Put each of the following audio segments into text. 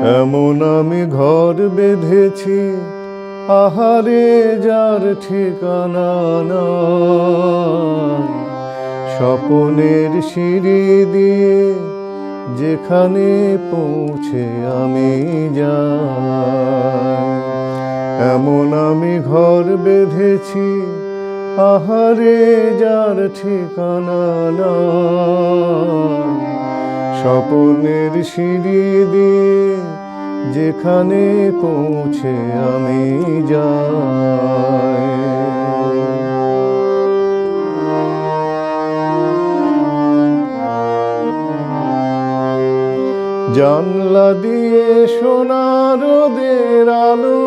এমন আমি ঘর বেঁধেছি, আহারে যার ঠিকানা নাই। স্বপনের সিঁড়ি দিয়ে যেখানে পৌঁছে আমি যাই। এমন আমি ঘর বেঁধেছি, আহারে যার ঠিকানা নাই। স্বপনের সিঁড়ি দিয়ে যেখানে পৌঁছে আমি যাই। জানলা দিয়ে সোনার রোদের আলো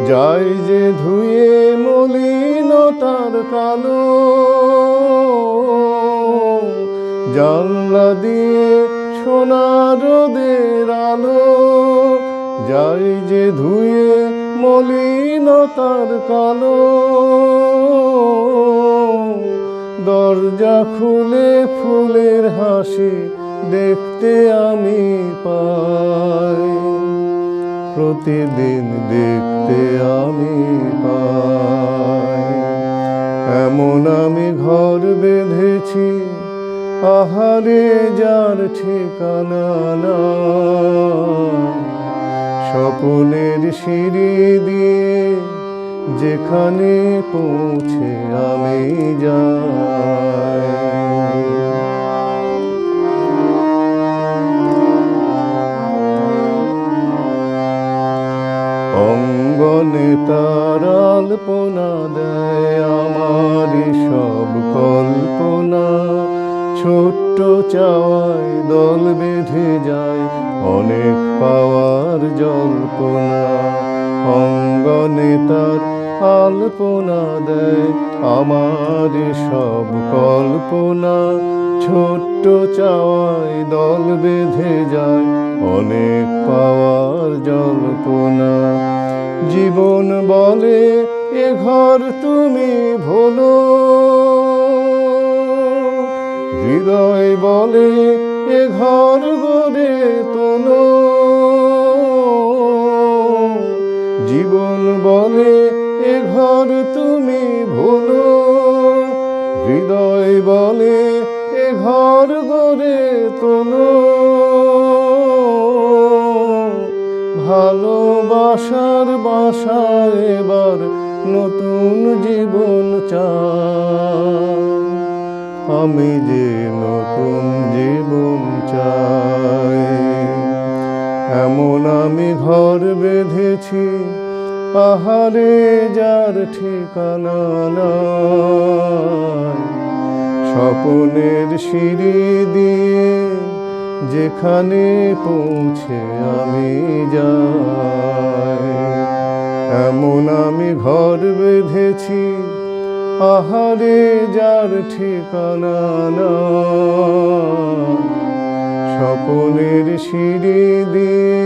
যাই যে ধুয়ে মলিনতার কালো। জানলা দিয়ে সোনার রোদের আলো যাই যে ধুয়ে মলিনতার কালো। দরজা খুলে ফুলের হাসি দেখতে আমি পাই, প্রতিদিন দেখতে আমি পাই। এমন আমি ঘর বেঁধেছি, আহারে যার ঠিকানা নাই। স্বপনের সিঁড়ি দিয়ে যেখানে পৌঁছে আমি যাই। অঙ্গনে তার আলপনা দেয় আমারই সব কল্পনা। ছোট্ট চাওয়ায় দল বেঁধে যায় অনেক পাওয়ার জল্পনা। অঙ্গনে তার আলপনা দেয় আমারই সব কল্পনা। ছোট্ট চাওয়ায় দল বেঁধে যায় অনেক পাওয়ার জল্পনা। জীবন বলে এ ঘর তুমি ভোলো, হৃদয় বলে এ ঘর গড়ে তোলো। জীবন বলে এ ঘর তুমি ভোলো, হৃদয় বলে এ ঘর গড়ে তোলো। ভালোবাসার বাসায় এবার নতুন জীবন চাই। আমি যে নতুন জীবন চাই। এমন আমি ঘর বেঁধেছি, আহারে যার ঠিকানা নাই। স্বপনের সিঁড়ি দিয়ে যেখানে পৌঁছে আমি যাই। এমন আমি ঘর বেঁধেছি, আহারে যার ঠিকানা নাই। স্বপনের সিঁড়ি দিয়ে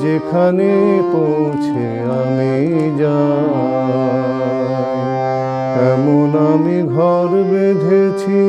যেখানে পৌঁছে আমি যাই। এমন আমি ঘর বেঁধেছি।